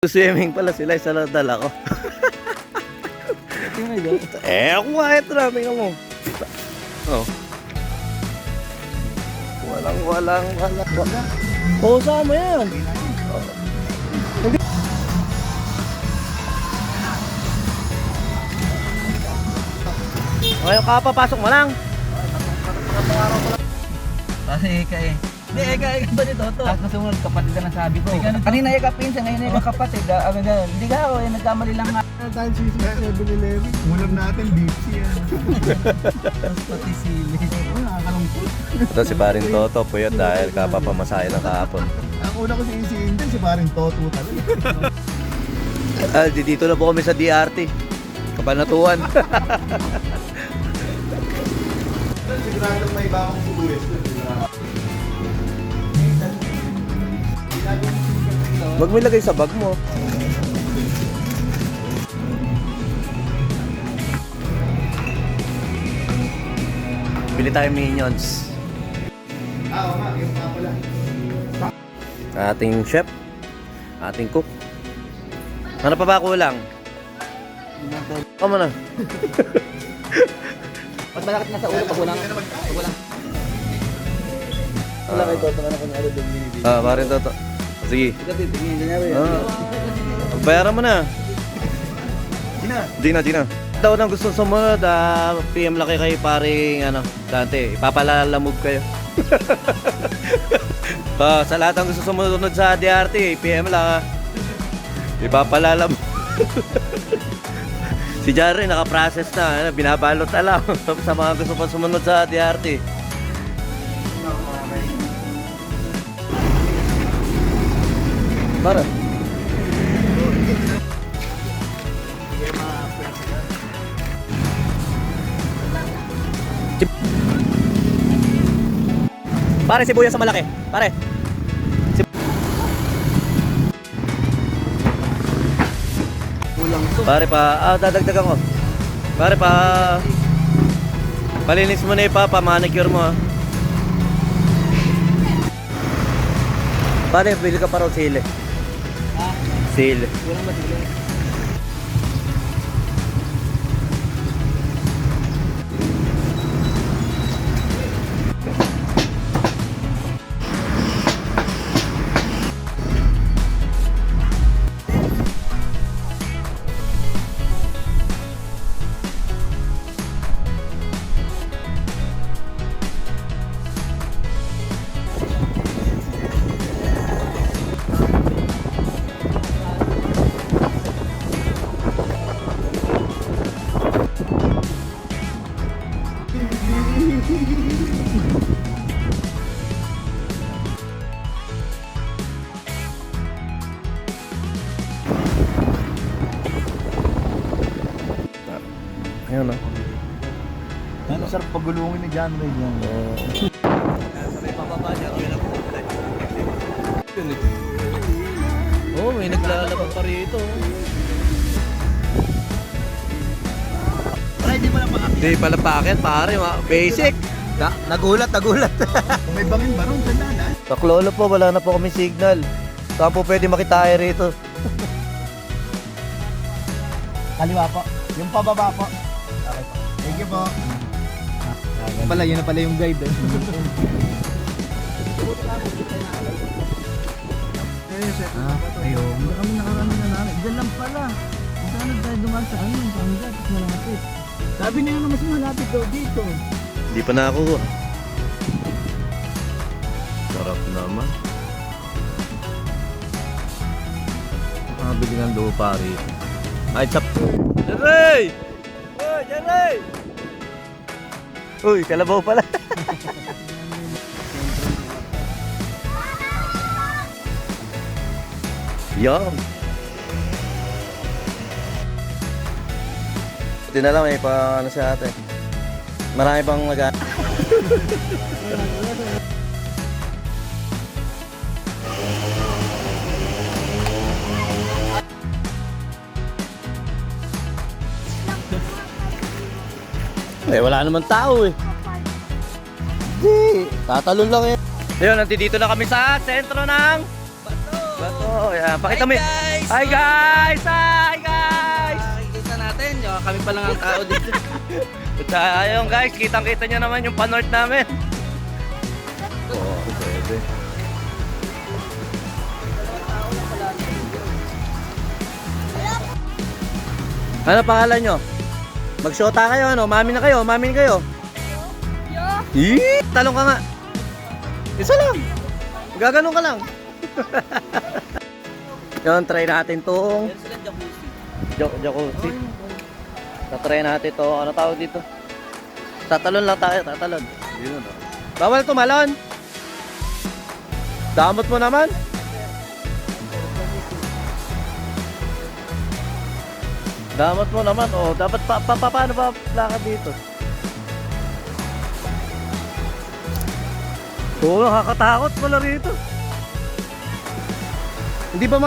Swimming pala sila, isa lang dala ko. Ako nga, ito na, tingnan mo. Oh. Walang. Oo, sama yan. Ngayon ka, papasok mo lang. Kasi eka eh. Hindi, eka ba nito? Tapos nasunod, kapatid ka na sabi ko. Kanina eka pinsan, ngayon eka kapatid. Hindi ka ako, nagkamali lang nga. Dahil si 7-Eleven, ulam natin, beef yan. Tapos pati sili. Nakakalungkot. Ito si Paring Toto, puyat dahil kapapamasahe ng kahapon. Ang una ko siisiin din, si paring Toto talaga. Dito na po kami sa DRT. Kabanatuan. Siguradong may bakong sibuyas. Wag mo ilagay sa bag mo. Bili tayo minions. Oo nga, yung mga pala. Ating chef, ating cook. Ano pa ba kulang? Kamo na. Pag malakit na sa ulo, pag walang. Wala kayo Toto, ano kung ano doon binibili. Parin Toto. Sige. Tingin niya Bayaran mo na. Gina. Gina. Daw nang gusto sumunod, PM laki kay paring Dante, ipapalalamog kayo. Sa lahat ng gusto sumunod sa DRT, PM lang ipapalalamog. Si Jare naka-process na, binabalot na lang sa mga gusto pa sumunod sa DRT. Para. Pare, sibuyas sa malaki. Pare. Kulang to. Pare dadagdagan ko. Pare palinis mo na manicure mo. Pare, bili ka pa raw sili. Sili. Kulang ba sili? Ayun na. Ano sarap pagulungin ni John Ray yan. Sabay pababa niya, yun ang pumunta. Oh, may naglalabang pa rito. Ay, di pala pakapit. Hindi pala packet, pare. Basic. Nagulat. Kung may bangin ba ron, ganda na. Taklolo po, wala na po kami signal. Saan po pwede makitahe rito? Kaliwa po. Yung pababa po. Okay po. Thank you po. Pala, yun na pala yung guide. Ayun. Hindi kami nakarami na namin. Diyan lang pala. Kung saan tayo dumaan sa ano, sa hanggat, mas malapit. Sabi na yun na mas malapit daw dito. Hindi pa na ako. Sarap naman. Nakabili ng lupa rito. Ay, chap. Jeray! Uy, Jeray! Uy, kalabaw pala. Yum! Buti na lang may pa sa atin. Marami pang mag- wala naman tao eh. Hindi, tatalon lang eh. Ayun, nandito na kami sa sentro ng Bato. Yan, pakita mo. Guys! Hi guys! Hi guys! Kita natin, yung kami pa lang ang tao dito. At ayun guys, kitang-kita nyo naman yung panort namin. Oo, pwede. Ano pangalan nyo? Magsyota kayo, ano? Mami na kayo, mami na kayo. Yo! Talong ka nga. Isa lang. Gaganon ka lang. Yun, try natin tong jacuzzi. Tatry natin to. Ano tawag dito? Tatalon lang tayo, tatalon. Yun, oh. Bawal tumalon. Damot mo naman. Damot mo naman. Oh, dapat paano ba lakad dito? Oo, nakakatakot pala rito. Hindi ba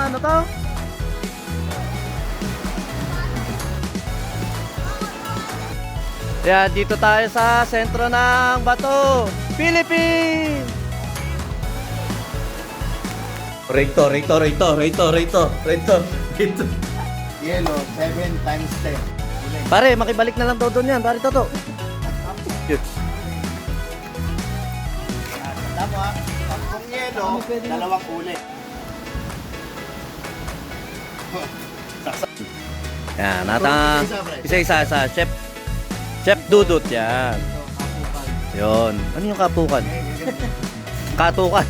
ano to? Yan, dito tayo sa sentro ng Bato, Philippines! Rito. Yellow, 7 times 10. Pare, makibalik na lang daw doon yan. Pare, toto. Tama ha? Kung yellow, dalawang ulit. Yan, isa. Chef Dudut, yan. Yun. Ano yung kapukan? Katukan.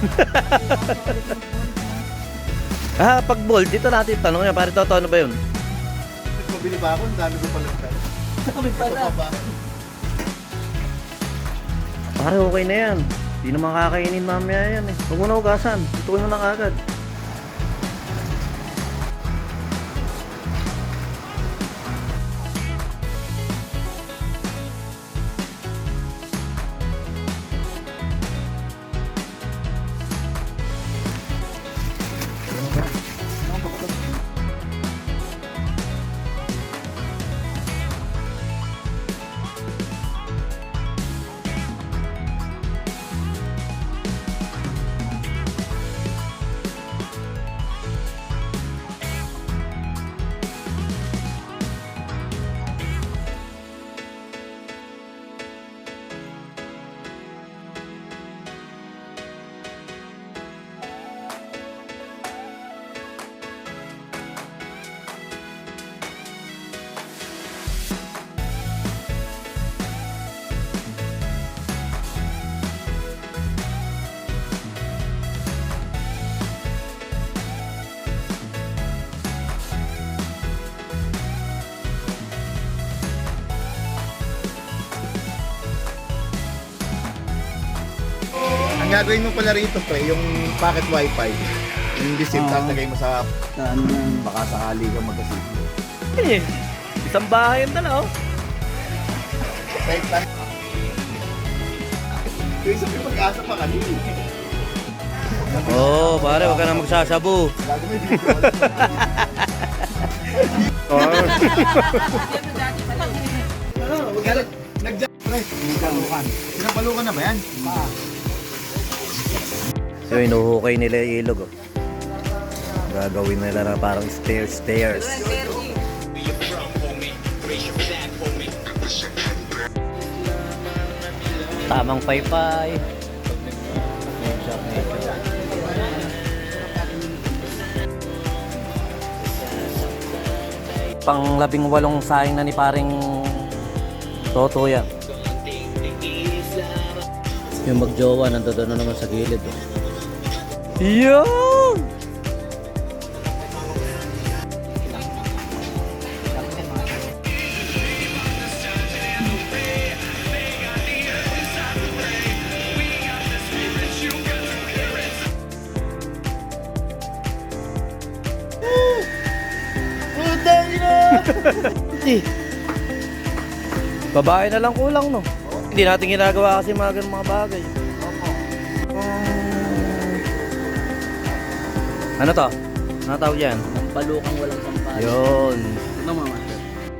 Pag bold, dito natin tanong niya. Pare, toto, ano ba yun? Mabili ba ako? Ang dami ko pala. Kami pala. Pare, okay na yan. Hindi naman kakainin mamaya yan eh. Huwag mo na hugasan. Ituin mo na kagad. Ang gagawin mo pala rito, pre, yung pocket wifi. Yung receipt, tapos lagay mo sa ano lang, baka sakali ka magkasip. Eh, isang bahay yung dala, oh. Right time. Yung isang may pag-asa pa kanina. Oo, pare, huwag ka na magsasabu. Gagawin mo dito. Nag-jack, pre. Pinapalukan na ba yan? So, inuhukay nila yung ilog, oh. Gagawin nila na parang stairs. Tamang paypay. Nature. Pang 18 saing na ni paring Toto yan. Yung magjowa, nandun na naman sa gilid, oh. Yun! Babae na lang kulang, no? Hindi natin ginagawa kasi mga ganung mga bagay. Ano to? Ano tawag yan? Palukang walang sampal. Yun. Ano mama?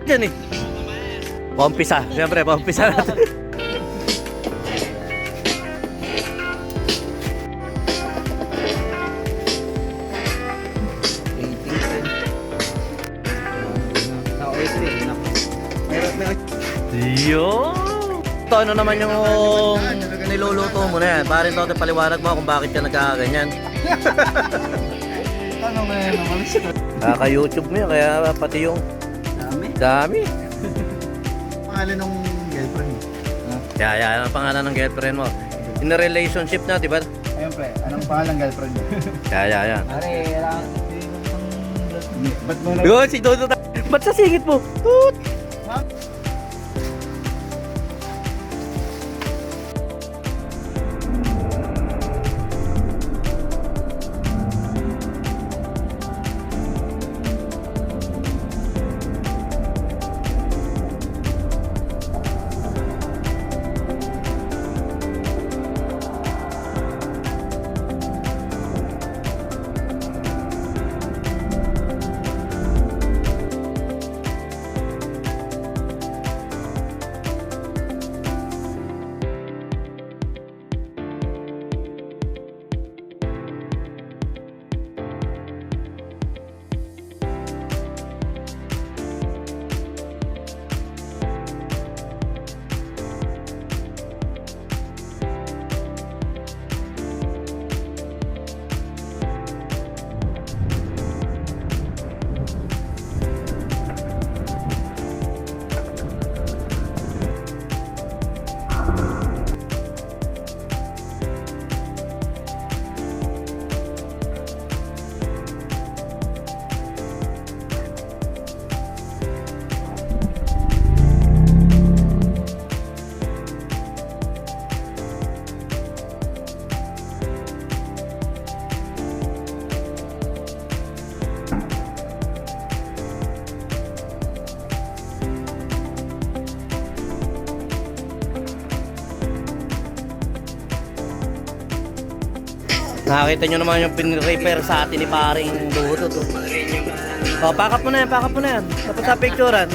Yan eh. Paumpisa. Siyempre, paumpisa natin. Yo! Ito, ano naman yung niluluto mo na yan? Parin to, paliwanag mo kung bakit ka nagkakaganyan. Ano nga yan naman siya? Kaka-YouTube mo yan, kaya pati yung Dami. dami. Pangalan ng girlfriend mo? Yan ang pangalan ng girlfriend mo. In a relationship na, di ba? Ayun pre, anong pangalan ng girlfriend mo? Yan. Pare, kailangan Ba't mo na... Yo, si Dodo, ba't sa singit mo? Toot! Nakakita nyo naman yung pin-repair sa atin ni paring Dodo to. Oh, pakap mo na yan. Tapos sa picturean.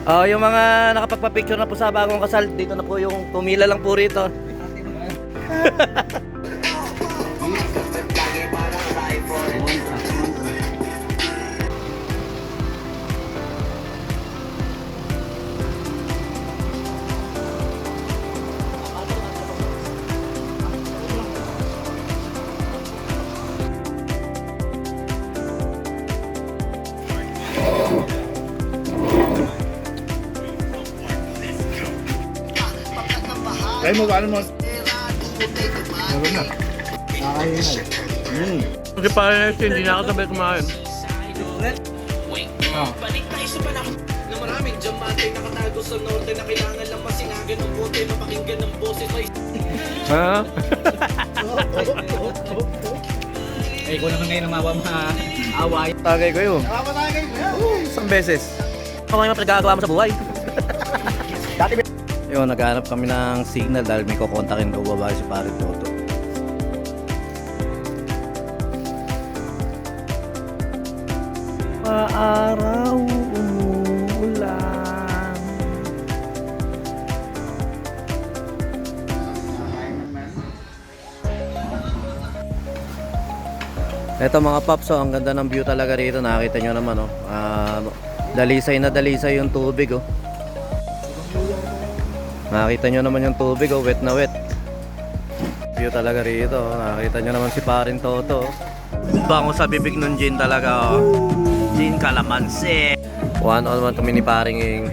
Oh, yung mga nakapagpa-picture na po sa bagong kasal, dito na po yung pumila lang po rito. Kaya mo, ano mo? Meron na. Nakakahingal. Kasi parang hindi na ako sabay kumain. Balik tayo sa panahon na maraming diamante nakatago sa norte na kailangan lang masinagan ng bote, mapakinggan ng boses may Ha? Eh, kung naman ngayon ang away. Tagay ko yun. Tama tayo kayo. Isang beses. Ako yung pinagagawa mo sa buhay. Yun, naghanap kami ng signal dahil may kukontakin daw babae si Pare Toto. Paaraw, umuulan. Ito mga paps, ang ganda ng view talaga rito. Nakita nyo naman, oh. Dalisay na dalisay yung tubig, oh. Nakita nyo naman yung tubig, oh, wet na wet. View talaga rito, oh. Nakita nyo naman si Parin Toto, oh. Bango sa bibig ng gin talaga, oh. Gin Calamansi. One on one kami ni Paring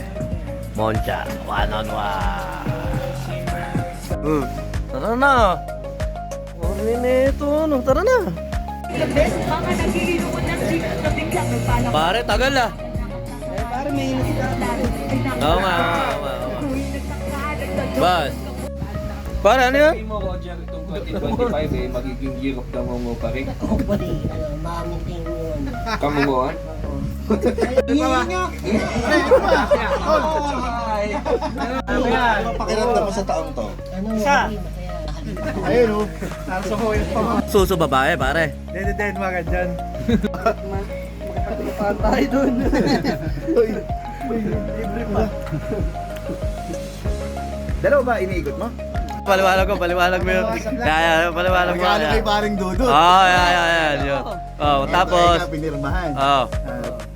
Moncha. One on one. Tara na. Orni nito, no? Tara na. Pare, tagal ah. Pare, may inasigahan. Oo nga. Bas. Pare, ano yan? Mo, Roger, itong 2025 magiging year of the Momo pa rin. Ako pa rin, mamuting yun. Kamungoan? Ano pakiramdam mo sa taong to? Ano isa? Ayun o. Nasa ko yung pang... Suso babae, pare. Dead mga dyan. Makapagpapaan tayo dun. Libre pa. Dalawa ba iniikot mo? Paliwanag mo yun. Paliwanag mo. Regalo kay paring Dodo. Oh, yan. Oh, Ito, tapos eka, pinirmahan. oh.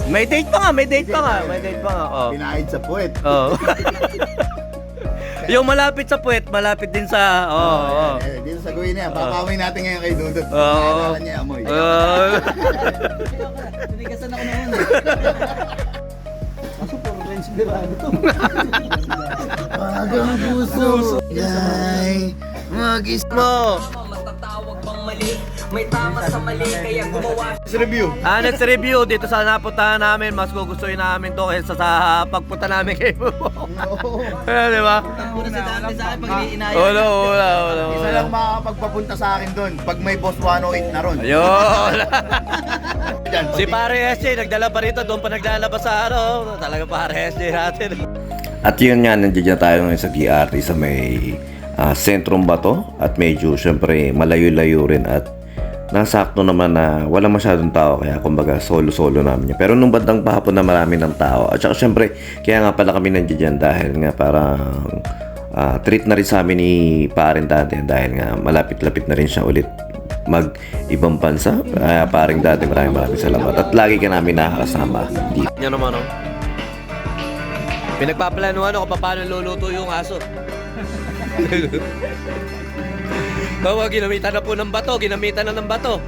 May date pa nga, may date pa nga, may date pa nga. Oh. Pinahid sa puwet. Oh. Yung malapit sa puwet, malapit din sa Dito sa gawin niya, papawin natin ngayon kay Dudut. Oo. Nakakala niya amoy. Tinigasan ako noon eh. Kaso puro range birado to. Magang puso. Yay. Magis mo. Matatawag bang mali? May tama sa mali kaya gumawa Review. Next review dito sa napuntahan namin, mas gugustuhin namin to kaysa sa pagpunta namin kay Bubong. Di ba? Puro si Dante sa akin pag iniinaya. Wala. Isa lang makakapagpapunta sa akin doon pag may boss 108 na ron. Ayun. Diyan, Si Pare SJ, nagdala pa rito, doon pa naglalabas sa talaga Pare SJ natin. At yun nga, nandiyan na tayo ngayon sa DRT sa may sentrum bato at medyo syempre malayo-layo rin at nasakto naman na wala masyadong tao kaya kumbaga solo-solo namin yun. Pero nung bandang pahapon na marami ng tao at saka syempre kaya nga pala kami nandiyan dahil nga parang treat na rin sa amin ni Paring Dante dahil nga malapit-lapit na rin siya ulit mag-ibang bansa. Paring Dante, maraming salamat at lagi ka namin nakakasama dito. Yan naman pinagpaplanuhan ko paano luluto yung aso. Bawa, ginamitan na po ng bato, ginamitan na ng bato.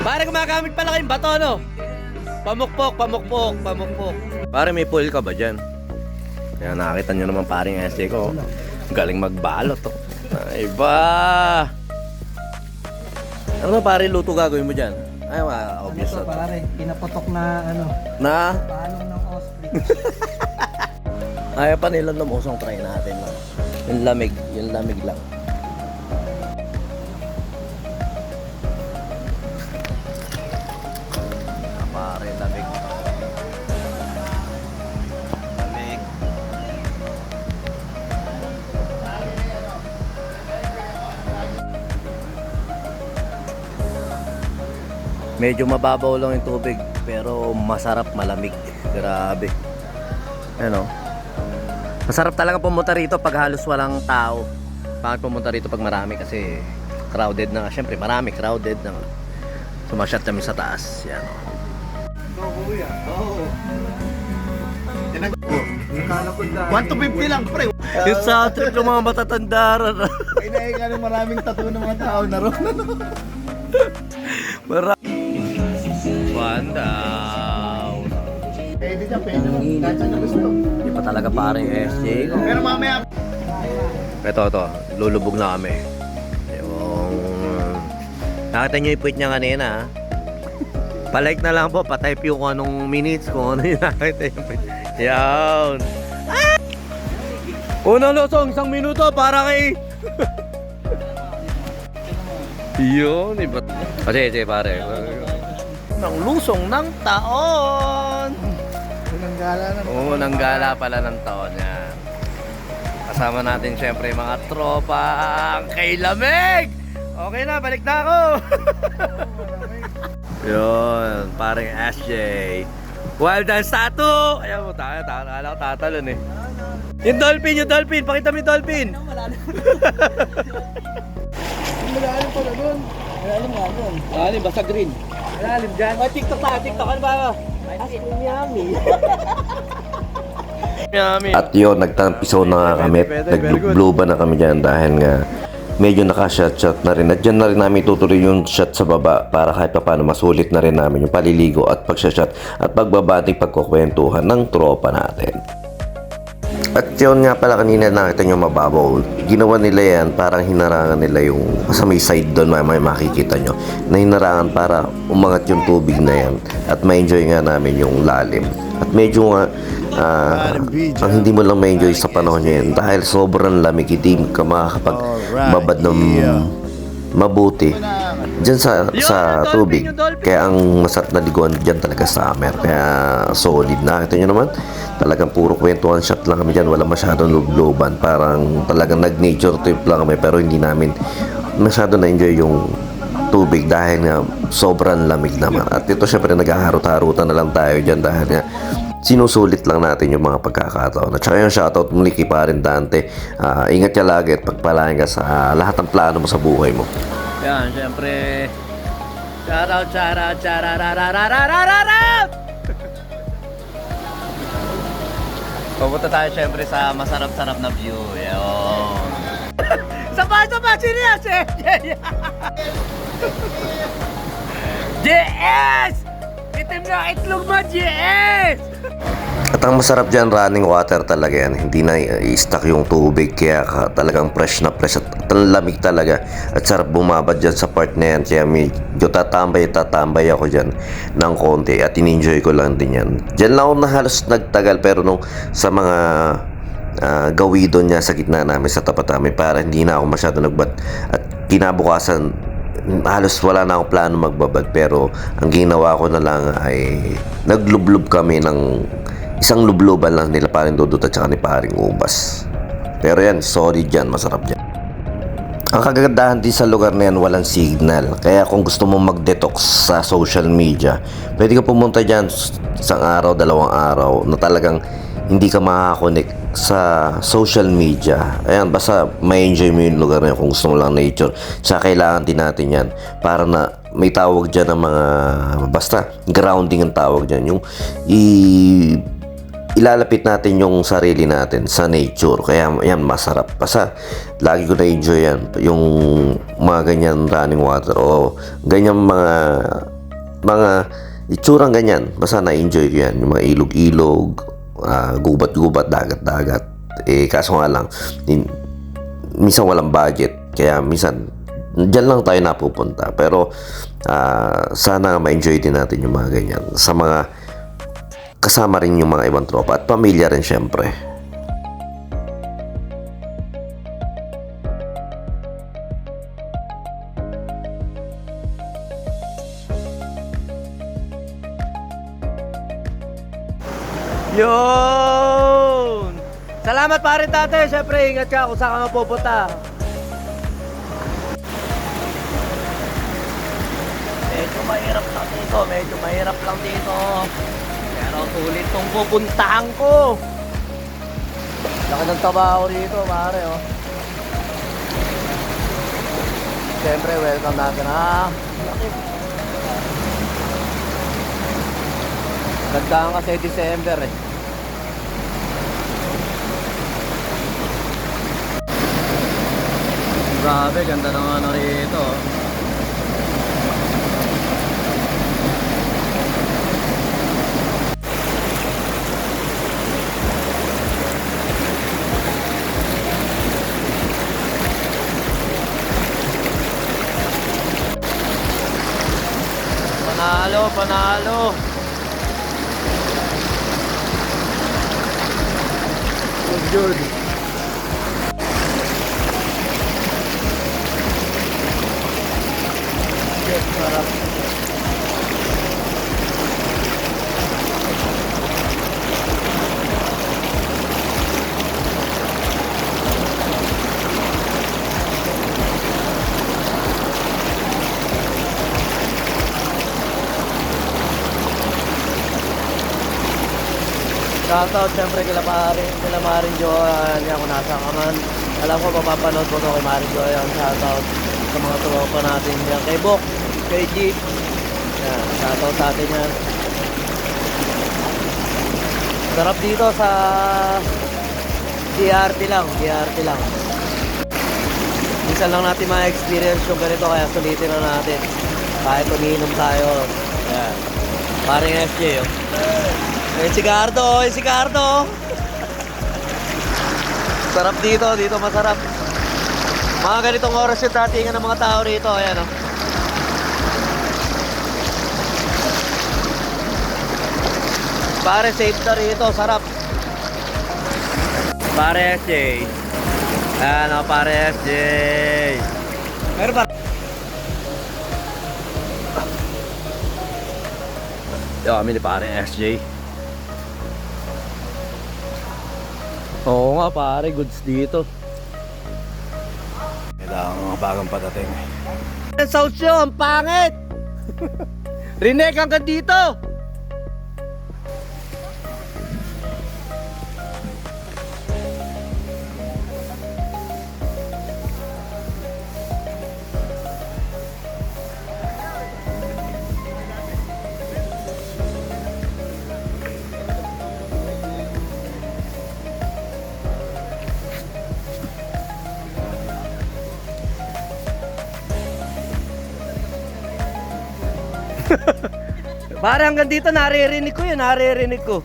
Pare, gumagamit pala kayong bato, no? Pamukpok. Pare, may pool ka ba dyan? Yan, nakakita nyo naman paring SJ ko. Galing magbalot, to. Ay ba? Ano pare, luto gagawin mo dyan? Ay, obvious Ito na to. pare, pinapotok na ano, Na? palong ng ostrich. Ayaw pa nila lumusong, try natin. No? Yung lamig lang. Pare, lamig. Medyo mababaw lang yung tubig, pero masarap, malamig. Grabe. Ano? Masarap talaga pumunta rito pag halos walang tao. Bakit pumunta rito pag marami? Kasi crowded na. Siyempre marami, crowded na. Sumasyat kami sa taas. Yan. Oo. 1-50 lang, pre. Yung sound trip ng mga matatanda. Ay, nahinga ng maraming tattoo ng mga tao na ron. One down. Pwede dyan, pwede lang. Kahit saan na gusto. Hindi pa talaga paring SJ. Pero mamaya, Ito. Lulubog na kami. Yung... Nakita nyo yung tweet niya kanina, ha? Palike na lang po, patype yung kung anong minutes, kung ano yung nakita yung tweet. Yan. Unang losong, 1 minuto para kay... Yun, iba. Sige, pare. Nang lusong ng taon. unang gala na. Unang gala pala ng taon yan. Kasama natin syempre mga tropa kay Lamig. Okay na, balik na ako. Yun, parang SJ. Wild dance tattoo. Ayan mo, akala ko tatalon eh. Yung dolphin, pakita mo yung dolphin. Malalim pala doon. Malalim nga doon. Malalim, basta green. Malalim dyan. TikTok ano ba? Yummy. At yun, nagtampisaw na nga kami. Nag-blue ba na kami dyan dahil nga medyo naka-shot na rin. At dyan na rin namin tutuloy yung shot sa baba para kahit pa paano masulit na rin namin yung paliligo at pag-shot at pagbabating pagkukwentuhan ng tropa natin. At yun nga pala kanina nakita nyo mababaw. Ginawa nila yan, parang hinarangan nila yung sa may side doon, may makikita nyo na hinarangan para umangat yung tubig na yan at ma-enjoy nga namin yung lalim. At medyo nga ang hindi mo lang ma-enjoy sa panahon nyo yan dahil sobrang lamig, hindi ka makakapagbabad ng mabuti dyan sa tubig. Kaya ang masarap na liguan dyan talaga summer. Kaya solid. Nakita nyo naman, talagang puro kwentuhan shot lang kami dyan. Wala masyadong lubloban. Parang talagang nag-nature trip lang kami. Pero hindi namin masyado na-enjoy yung tubig dahil nga sobrang lamig naman. At ito syempre naghaharot-harutan na lang tayo dyan dahil nga sinusulit lang natin yung mga pagkakataon. At saka yung shoutout muli kay Paring Dante. Ingat ka lagi at pagpalain ka sa lahat ng plano mo sa buhay mo. Yan, syempre Shoutout, shoutout, shoutout! Pupunta tayo syempre sa masarap-sarap na view. Yun. Sapa! Sino yan? JS! Itim na itlog mo, JS! At ang masarap dyan, running water talaga yan. Hindi na i-stuck yung tubig, kaya talagang fresh na fresh at ang lamig talaga. At sarap bumabad dyan sa part na yan. Kaya medyo tatambay ako dyan ng konti at in-enjoy ko lang din yan. Dyan lang ako na halos nagtagal, pero nung sa mga gawido niya sa gitna namin, sa tapat namin, para hindi na ako masyado nagbad. At kinabukasan, halos wala na akong plano magbabad, pero ang ginawa ko na lang ay naglublob kami ng isang lubloban lang nila paring Dudut at saka ni paring Ubas. Pero yan, sorry dyan, masarap dyan. Ang kagandahan din sa lugar na yan, walang signal. Kaya kung gusto mo mag-detox sa social media, pwede ka pumunta dyan isang araw, 2 araw na talagang hindi ka makakonek sa social media. Ayan, basta may enjoy mo yung lugar na yun kung gusto mo lang nature. Tsaka kailangan din natin yan para na may tawag dyan ng mga, basta grounding ang tawag dyan, yung ilalapit natin yung sarili natin sa nature. Kaya yan, masarap. Basta lagi ko na-enjoy yan, yung mga ganyan running water o ganyan mga itsurang ganyan. Basta na-enjoy ko yan, yung mga ilog-ilog, gubat-gubat, dagat-dagat. Kaso nga lang, minsan walang budget, kaya minsan dyan lang tayo napupunta. Pero sana ma-enjoy din natin yung mga ganyan sa mga kasama rin yung mga ibang tropa at pamilya rin syempre. Yun! Salamat pare tate. Syempre, ingat ka kung saan ka mapupunta. Medyo mahirap lang dito. Pero sulit tong pupuntahan ko. Laki ng trabaho rito, pare, oh. Syempre, welcome natin, ha? Nagdaan kasi December, eh. Grabe, ganda ng ano rito. Panalo. Good. Yes, sarap. Shoutout syempre kila Maring Joan. Yan, kung nasa ka man, alam ko mapapanood mo to kay Maring Joan. Shoutout sa mga tropa natin yan. Kay Bok, kay G. Yan, shoutout sa atin yan. Sarap dito sa DRT lang. Minsan lang natin ma-experience yung ganito, kaya sulitin na natin. Kahit umiinom tayo. Yan. Paring FJ, oh. Si Cardo. Sarap dito masarap. Mga ganitong oras yung datingan ng mga tao rito. Ayan, oh. Pare, safe na rito, sarap. Pare SJ. Ayan, oh, pare SJ. Meron pa. Yo, kami ni pare SJ. Oo nga pare, goods dito. Kailangan mga bagong patating. South Show, ang pangit! Rinek hanggang dito! Pare, hanggang dito naririnig ko yun, naririnig ko.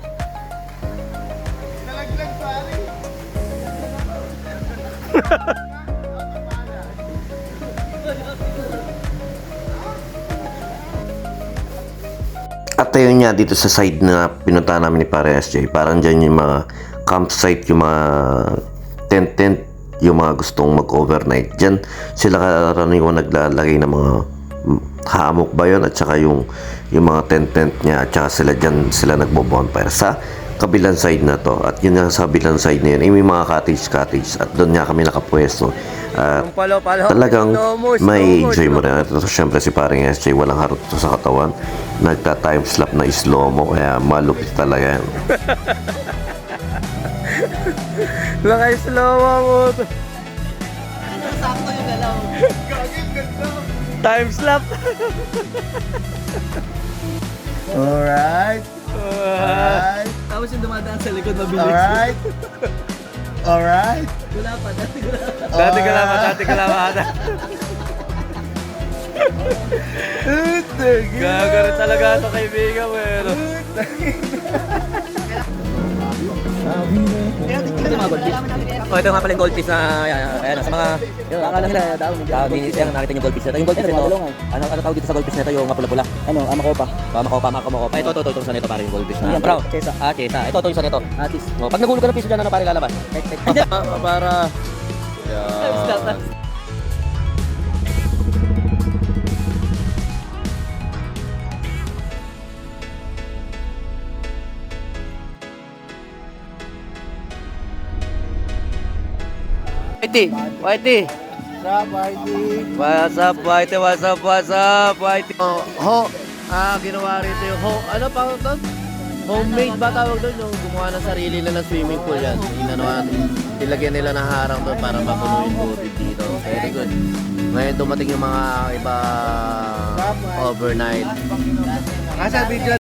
At ayun nga dito sa side na pinunta namin ni Pare SJ, parang dyan yung mga campsite, yung mga tent, yung mga gustong mag-overnight. Dyan sila karaniwan naglalagay ng mga hammock ba yun, at saka yung mga tent niya, at saka sila nagbo-bonfire sa kabilang side na to. At yun nga sa kabilang side na yun, may mga cottage, at doon nga kami nakapwesto. At talagang may enjoy mo rin. At syempre si Paring SJ, walang harot to sa katawan. Nagta-timeslap na slow-mo, kaya malupit talaga yan. Naka-slow-mo mo to. Sakto yung galaw. Timeslap. Alright. Alright. Tapos yung dumadaan sa likod mabilis. Alright. Alright. Wala pa, dati wala pa. Dati ka lang. Gagawin talaga ito kaibigan mo eh. Ito yung mga goldfish. Oh, ito nga pala yung goldfish na ayan, sa mga Akala nila daw. nakita yung goldfish na ito. Yung goldfish na ito, ano tawag dito sa goldfish na ito, yung mapula-pula. Ano, amakopa. Makopa. Ito isa nito pare yung goldfish na. Yan, Bro, chesa. chesa. Ito isa nito. Atis. Oh, pag nagulog ka ng piso dyan, ano pare lalabas? Para yan. Whitey. What's up, Whitey? Oh, ginawa rito yung ano pa ito? Homemade ba tawag doon? Yung gumawa ng sarili nila ng swimming pool yan. Nilagyan nila ng harang doon para mapuno yung tubig dito. Very good. Ngayon dumating yung mga iba overnight. Kasa video.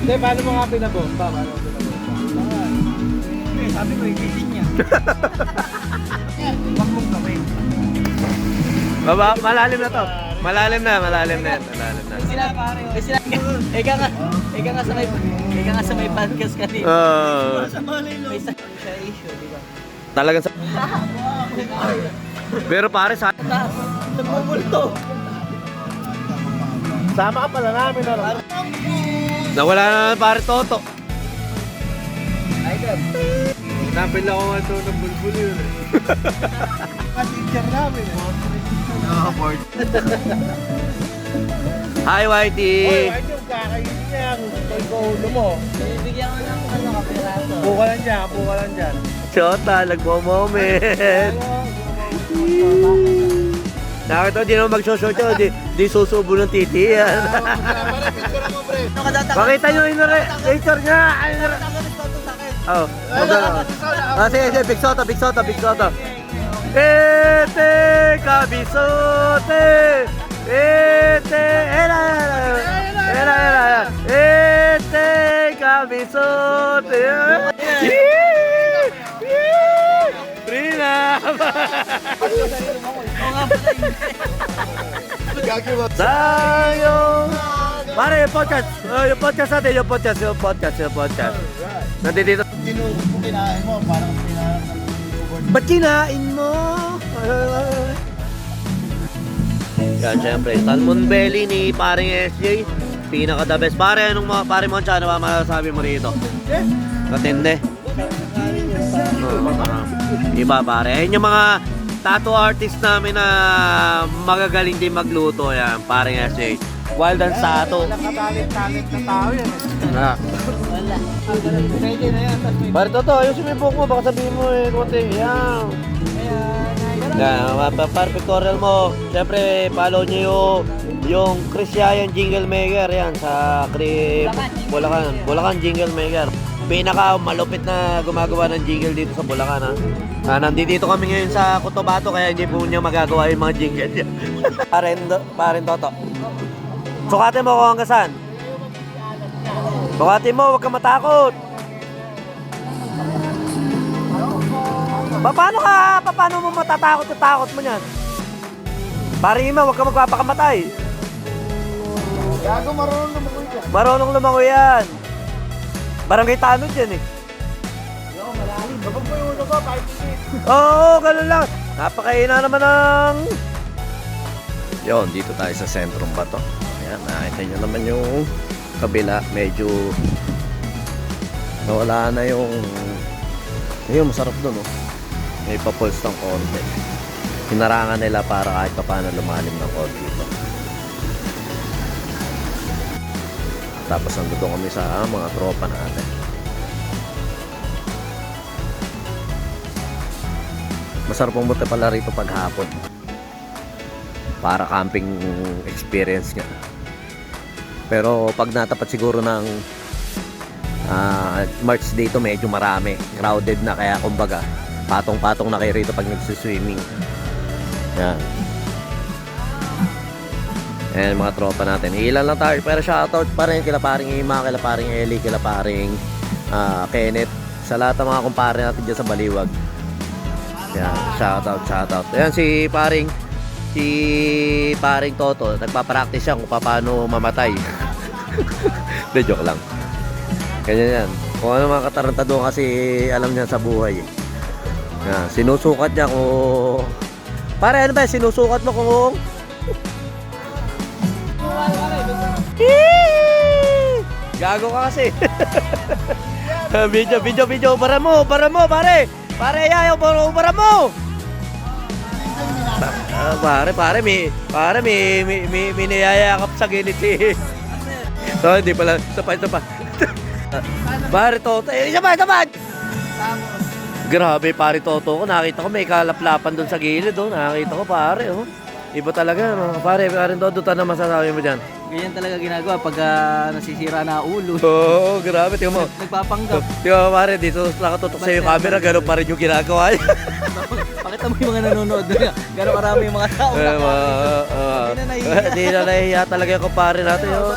Hindi, paano mo nga pinabomba? Sabi ko, ipitin niya. Huwag mong gawin. Baba, malalim na to. Malalim na yan. Sila pare. Ika nga sa may podcast kanina. May sa issue, di ba? Talagang sa... Pero pare sa... Nagmumulto. Sama ka pala namin, ano? Nawala na pare Toto. Ay, Deb. Napil ako nga ito ng bulbul yun. Ka-teacher namin, board. Hi Whitey. Ay, yung kakainin niya, kung ulo mo. Bibigyan ko ng ano, kapiraso. Puka lang dyan. Chota, nagmo-moment. Nakita, di naman mag-short yun. Di susubo ng titi yan. Pakita nyo yung picture nga. Oh, sige, Big Soto. Ete kabisote. Era. Ete kabisote. Rina. Oo nga pala yun. Sayong pare, yung podcast. Yung podcast natin, yung podcast. Nandito. Kinain mo, parang Ba't kinain mo? Yan, syempre, Salmon Belly ni paring SJ. Pinaka the best. Pare, anong mga pare mo ano ba masasabi mo rito? Katindi. Iba pare. Ayun yung mga tattoo artist namin na magagaling din magluto. Yan, paring SJ. Wild and Tattoo. Talent na tao yan. Ah. Pwede na yan. Pare, totoo, ayusin mo yung buhok mo. Baka sabihin mo eh, konti. Yan. Yan, pictorial mo. Siyempre, follow nyo yung Chris Yayan Jingle Maker. Yan, sa Bulacan Jingle Maker. Pinaka malupit na gumagawa ng jingle dito sa Bulacan, ha. Nandito kami ngayon sa Cotabato, kaya hindi po niya magagawa yung mga jingle niya. Parin Toto. Sukatin mo kung hanggang saan. Sukatin mo, huwag kang matakot. Paano mo matatakot mo niyan? Paring ima, huwag ka magpapakamatay. Gago, marunong na magulit yan. Marunong lumangoy yan. Barangay tanod yan eh. Kapag mo yung ulo ko, 5 Oo, ganun lang. Napakaina naman ng... Yon, dito tayo sa sentrum ba to? Ayan, nakita nyo naman yung kabila. Medyo nawala na yung... Ayun, masarap doon, oh. May papulse ng konti. Hinarangan nila para kahit pa paano lumalim ng konti ito. Tapos nandito kami sa mga tropa natin. Masarap ang buti pala rito paghapon. Para camping experience nga. Pero pag natapat siguro ng March dito medyo marami. Crowded na, kaya kumbaga patong-patong na kayo rito pag nagsiswimming. Yan. Ayan mga tropa natin. Ilan lang tayo, pero shoutout pa rin kila paring Ima, kila paring Eli, kila paring Kenneth, sa lahat ng mga kumpare natin dyan sa Baliwag. Yan, shoutout. Ayan si paring Toto, nagpapractice siya kung paano mamatay. De, joke lang. Ganyan yan. Kung ano mga katarantado kasi alam niya sa buhay. Yan, sinusukat niya kung... Pare, ano ba? Sinusukat mo kung... Gago ka kasi. Video. Para mo, pare. Pare, yayaw, para mo. Pare, may niyayakap sa gilid si... So, hindi pala. Isa pa. Pare Toto. Isa pa. Grabe, pare Toto ko. Nakita ko may kalaplapan doon sa gilid. Oh. Nakita ko, pare. Oh. Iba talaga. No? Pare Toto, ano masasabi mo dyan? Ganyan talaga ginagawa pag nasisira na ulo. Oo, grabe. Tingnan mo. Nagpapanggap. Tingnan mo, pare. Dito nakatutok sa yung camera. Ganun pa rin yung ginagawa niya. Pakita mo yung mga nanonood. Gano'ng karami yung mga tao. Hindi na nahihiya talaga yung kumpare natin. Oh.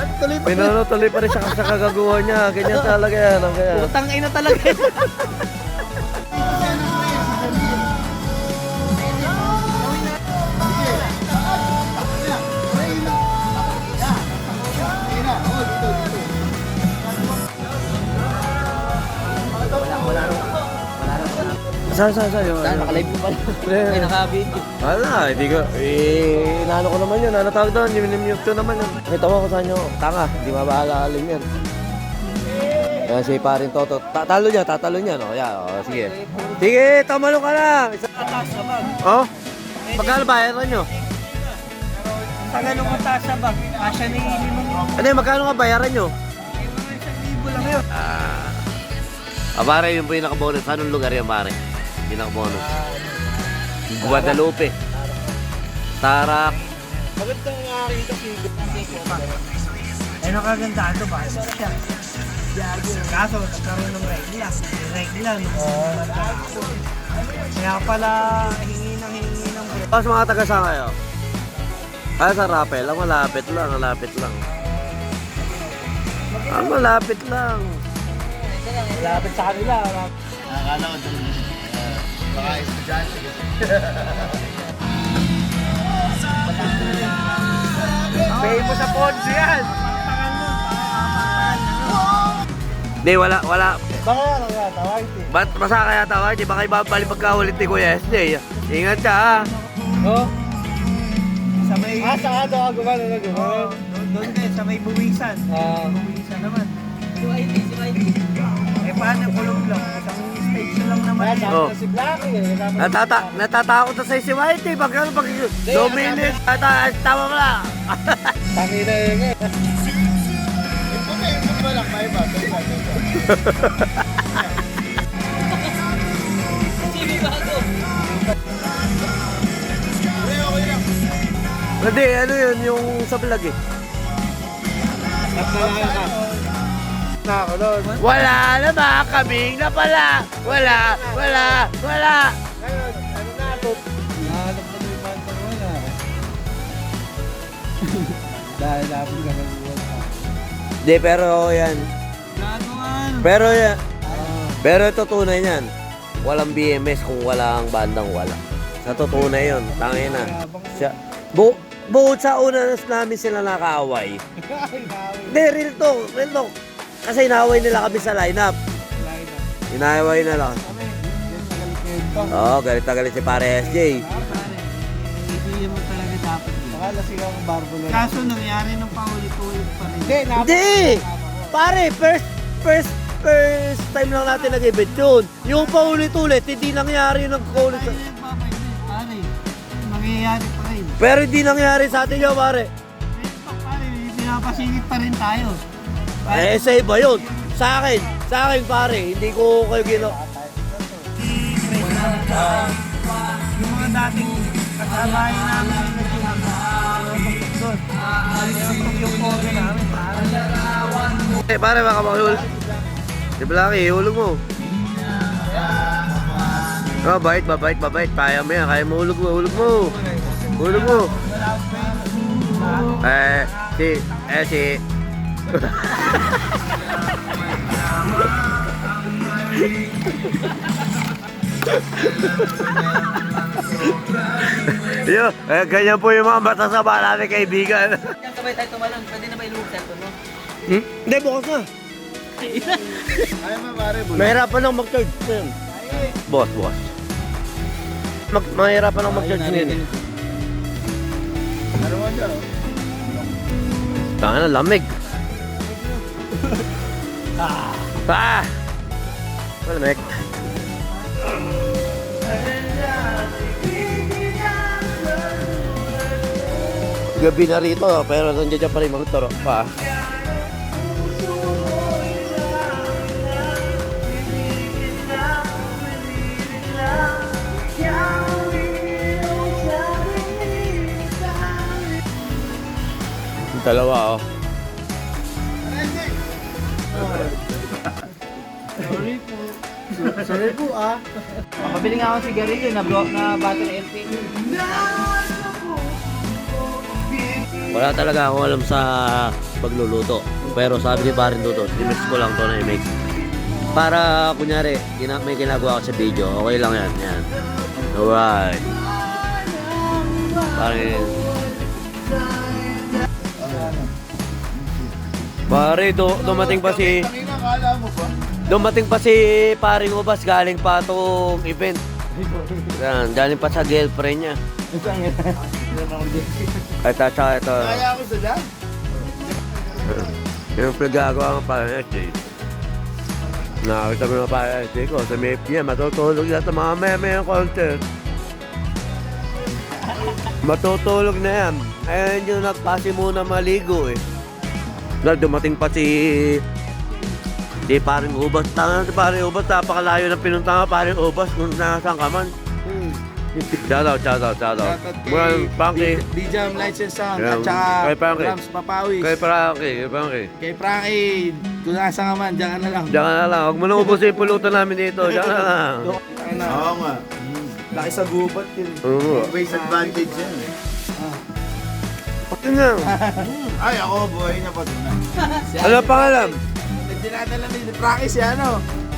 Tuloy pa rin siya sa kagagawa niya. Ganyan talaga yan. Utang ina talaga. Saan yun? Saan? Nakalive ko pala. Ay, naka-video. Wala, hindi ko. Inaano ko naman yun. Ano tawag doon? Minimute ko naman yun. Nakita mo kung saan nyo. Tanga, hindi mabahala-alim yan. Yan si paring Toto. Tatalo niya, no? Yeah, sige. Sige, tamalo ka na. Oh? Magkano bayaran nyo? Sa ganong mataas sa bag, asya na ilimang. Ano yung magkano nga bayaran nyo? 1,000 lang yun. Pare, yun po yung nakabonus. Anong lugar yan, pare? Yung nakabonus. Guadalupe. Tarak. Magandang nakakita si Ay, nakaganda ito ba? Siya. Kaso, nagkaroon ng regla. Regla, kaya pala, hingi ng bro. Tapos mga taga saan kayo? Sa Rappel. Ang malapit lang. Malapit lang. Malapit sa kanila. Akala ko doon. Baka estudyante. Pay mo sa Ponzi yan. Hindi, wala. Baka ano nga, tawag ito. Ba't masaka kaya tawa? Di ba kayo babalik pagkahulit ni Kuya SJ? Ingat ka ha. Oh? Sa may... saan daw ako gumano na gumano? Doon kayo, sa may buwisan. Buwisan naman. Si Whitey. Eh, paano kulong lang? Isang stage lang naman. Oh. Si Blackie eh. Natatakot na sa'yo si Whitey. Pag 2 minutes. Tama mo lang. Tangina yun eh. Yung puti ba lang? May ba? Jimmy Bago. Hindi, ano yun? Yung sa vlog eh. Nagkalala ka. Na ako doon. Wala na ba? Kaming na pala. Wala. Ngayon, ano na ito? Nahanap na yung bantang wala. Dahil lapin ka ng buwan pa. Hindi, pero yan. Gano'n. Pero ito tunay yan. Walang BMS kung walang bandang wala. Sa tunay yun. Tangin na. Bukod sa una namin sila nakaaway. Hindi, real talk. Kasi inaaway nila kami sa lineup. Inaaway nila. Oo, galit na galit si pare SJ. Hindi mo talaga dapat yun. Akala sila ang barbo lang. Kaso nangyari ng paulit-ulit pa rin. Hindi! Pare, first time lang natin nag-event yun. Yung paulit-ulit, hindi nangyari yung nagkaulit. Pare, mangyayari pa rin. Pero hindi nangyari sa atin yun, pare. Pare, pinapasingit pa rin tayo. Eh, sa iba yun. Sa akin pare, hindi ko kayo Yung mga dating kasabahay namin na doon. Yung order namin. Pare, baka makahul. Si Blackie, hulog mo. Oh, bait. Kaya mo yan, kaya mo hulog mo. Hulog mo. Si. Yo, ganyan po yung mga bata sa bahay namin kaibigan. Yan sabay tayo tumalon. Pwede na ba ilugog cellphone mo? Hindi, bukas na. Kaya mo pare, Mahirapan lang mag-charge na yun. Boss. Mahirapan lang mag-charge na yun. Ano mo dyan? Tanga na, lamig. Malamig. Gabi na rito, pero nandiyan pa rin magturo pa. Yung dalawa, oh. Sorry po ah. Pabili nga ako sigarilyo na battery LP. Wala talaga akong alam sa pagluluto. Pero sabi ni Parin Tuto, i-mix ko lang to na i-mix. Para kunyari, may ginagawa ko sa video, okay lang yan. Alright. Pare, dumating pa si... Dumating pa si Paring Ubas, galing pa itong event. Yan, galing pa sa girlfriend niya. Ito. Kaya ako sa dyan? Yung pinagagawa ng parang SJ. Nakakita mo na parang SJ ko sa may PM, matutulog na sa mga meme yung content. Matutulog na yan. Ayun yung nagpasi muna maligo eh. Dahil dumating pa si Paring Ubas. Tanga si Paring Ubas, napakalayo ng pinunta nga Paring Ubas kung nasaan ka man. Shout out. Well, Frankie. D-Jam Lights and Sound Yeah, at saka kay Frankie. Rams Papawis. Kay Frankie. Kay Frankie, kung nasa ka man, diyan ka na lang. Diyan ka na lang. Huwag mo nang ubusin yung pulutan namin dito. Diyan ka na lang. Oo nga. Laki sa gubat yun. Oo. Waste advantage yan. Pati na. Ay, ako boy, napatunan. Ano pangalan? Dinadala ni Frankie si ano?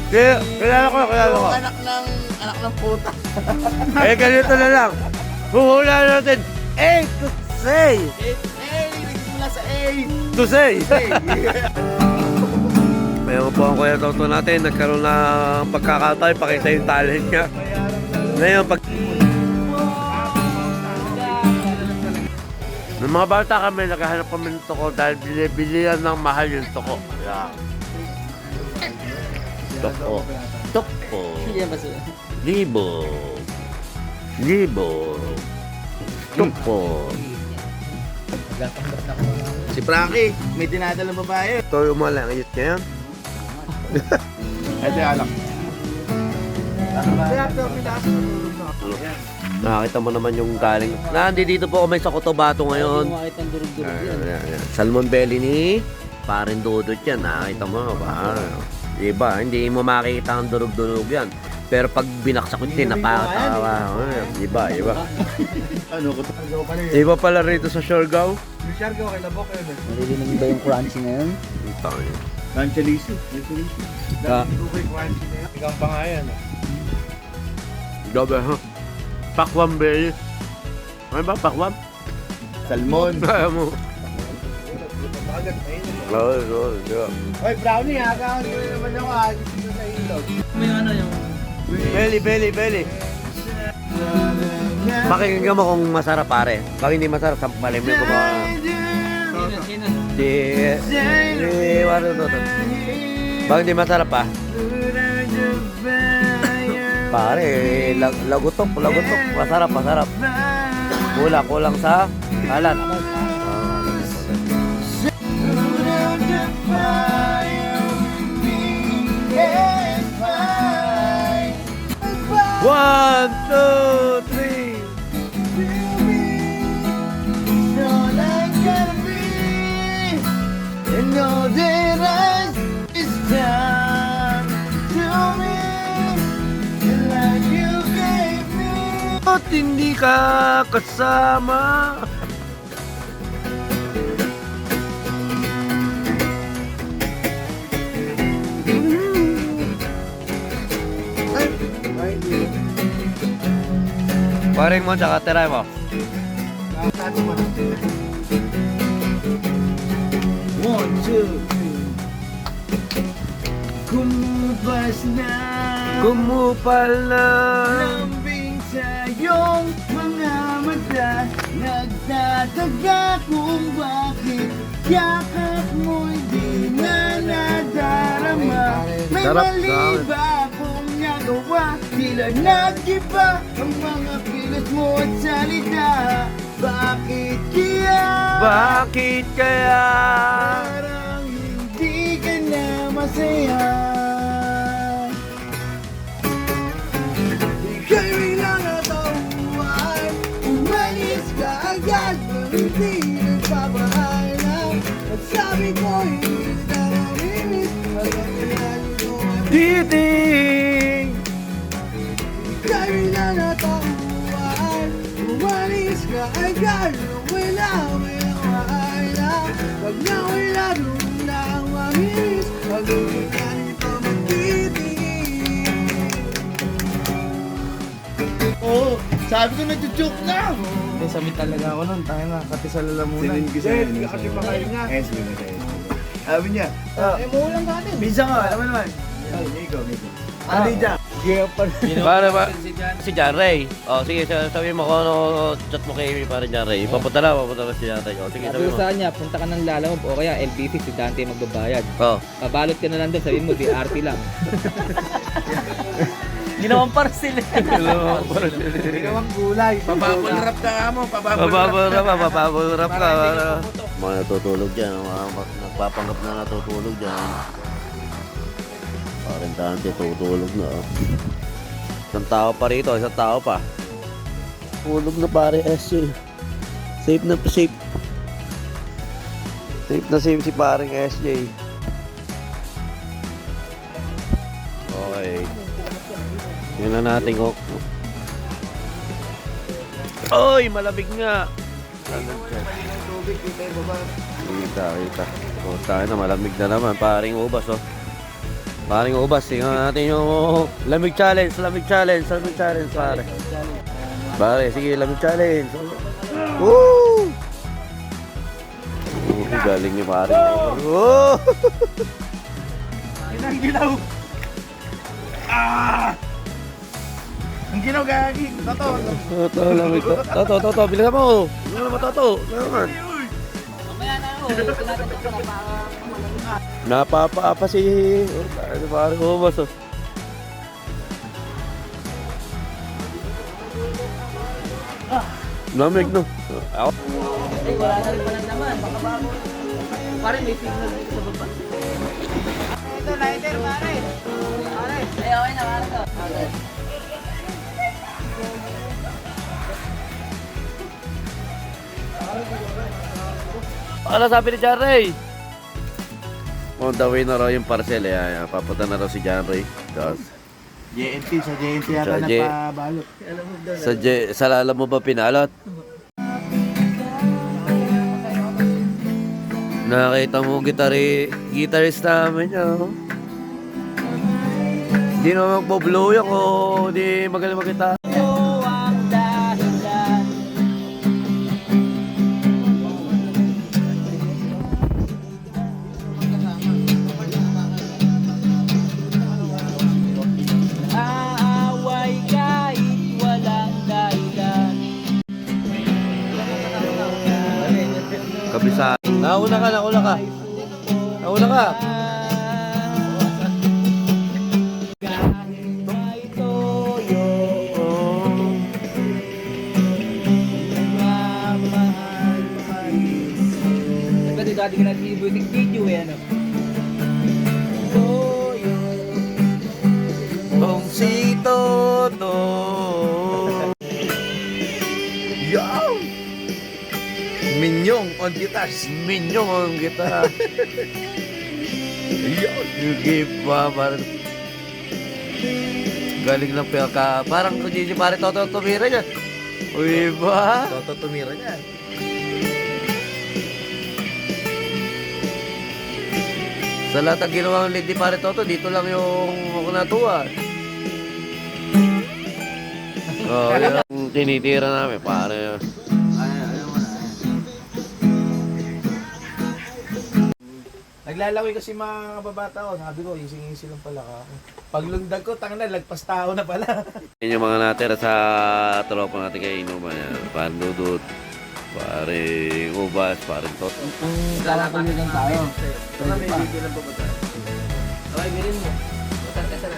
Kilala ko. Anak ng puta. Eh, ganito na lang. Huhula natin 8 to say. Nagsimula sa A. To say. Mayroon po ang Kuya Toto natin. Nagkaroon ng pagkakataon. Pakita yung talent niya. Ngayon, pag... Nung mga bata kami, naghahanap kami ng toko dahil bilihan ng mahal yung toko. Yeah. Toko. Toko. Libo. Toko. Si Frankie, may dinadalang babae. Ito yung mga langit ngayon. Ito yung alak. Nakakita mo naman yung galing. Nandito po kami sa Cotabato ngayon. Ayan. Salmon belly ni Parin Dudut yan. Nakakita mo ba? Diba? Hindi mo makikita ang durug-durug yan. Pero pag binaksak ko, tinapatawa. Iba. Ano ko? Iba pala rito sa Siargao. Yung Siargao kay Labok yun. Narinig ba yung crunchy na yun? Ito yun. Ranchaliso. Ka- Dukay crunchy na yan. Ikaw pa nga yan. Gabi ha? Pakwam belly. Ano ba? Pakwam? Salmon. Kaya mo. Pakagat na yun. Oo. Oy, brownie ha. Kakawin ko naman ako. Agis dito sa ilog. Belly. Pakinggan mo kung masarap pare. Pag hindi masarap, sampalim mo ko ba? Pag hindi masarap pa. Pare, lagutok. Masarap. Kulang sa kalan. One, two, three. At hindi ka kasama. Paring mo tsaka tiray mo. One, two, three. Kumupal na. Lambing sa iyong mga mata. Nagtataga kung bakit yakap mo'y di na nadarama. May Sarap, mali sarap. ba akong nagawa? Tila nag-iba ang mga kilos mo at salita. Bakit kaya parang hindi ka na masaya? Ika'y bilang natawan, umalis ka agad nang hindi nagpapahalang. At sabi ko hindi na mamimis, hanggang kailan ko Titing. ika'y bilang natawan, umalis ka agad nang wala lang. Pag nawala doon na mamimis, hanggang kailan ito magtitingin. Oo, sabi ko nag-joke na! Samit talaga ako nun. Tayo na, kati sa lalamunan. Hindi ka kasi makain nga. Sabi niya, maulang ka natin. Bisa nga, alam mo naman. Migo. Adija. Para ba? Si John Ray. Oh, sige, sabi mo kung ano chat mo kay para John Ray. Papunta na si John Ray. Oh, sige, sabi Sabi mo. sa kanya, punta ka ng Lalamove o kaya LBC si Dante magbabayad. Oh. Pabalot ka na lang doon, sabihin mo, DRT lang. Ginawang parcel. Ginawang gulay. Pababol rap ka mo, Mapapabol rap ka. Mga natutulog dyan. Mga nagpapanggap na natutulog dyan. Parang Dante tutulog na. Oh. Isang tao pa rito, isang tao pa. Tulog na pare SJ. Safe na safe. Safe na safe si paring SJ. Okay. Tingnan natin kung... Oy! Malamig nga! Kita. O, tayo na malamig na naman. Paring ubas, oh. Paring ubas, tingnan natin yung lamig challenge, pare. Pare, sige, lamig challenge. Woo! Galing ni pare. Woo! Ang ginaw! Ang ginaw gagi! Toto, lamig to. Toto, bilisan mo. Bilisan mo, Toto. Naman. Mamaya na ako, tinatanggap ko na para Napapaapa si... Ano pare, ubas oh. Lamig no. Ako. Ay, wala na rin pala naman. Baka bago. Pare, may signal dito sa baba. Ito, lighter, pare. Pare. Ay, okay na, pare to. Okay. Ano sabi ni John Ray? On the way na raw yung parcel eh. Ayan, papunta na raw si John Ray. Tapos, Sa JNT yata Sa J- nagpabalot. sa lala mo ba pinalot? Nakita mo guitarist namin niya. Oh. Hindi naman magbo-blow yan o hindi magaling magkita. Aaway kahit walang dahilan. Kabisa. Nauna ka. Nauna ka. Dati ka nag-ibuting video eh, ano? Kung si Toto. Yo! Minyong on guitars. Minyong on guitar. Yo! You give pa parang galing lang ka. Parang kung si pare Toto tumira niya. Uy ba? Toto tumira niyan. Sa lahat ng ginawang lead ni pare Toto, dito lang yung ako natuwa. Oh, yung tinitira namin, pare. Naglalaway kasi mga kababata ko. Sabi ko, ising-isi lang pala ka. Paglundag ko, tangna, lagpas tao na pala. Yan yung mga natira sa tropa natin kay Inuman. Pare Dudut, pare Ubas, pare Toto. Lalakon nyo lang tayo. Wala, may video lang pa. Okay, bilhin mo. Matarkasa na.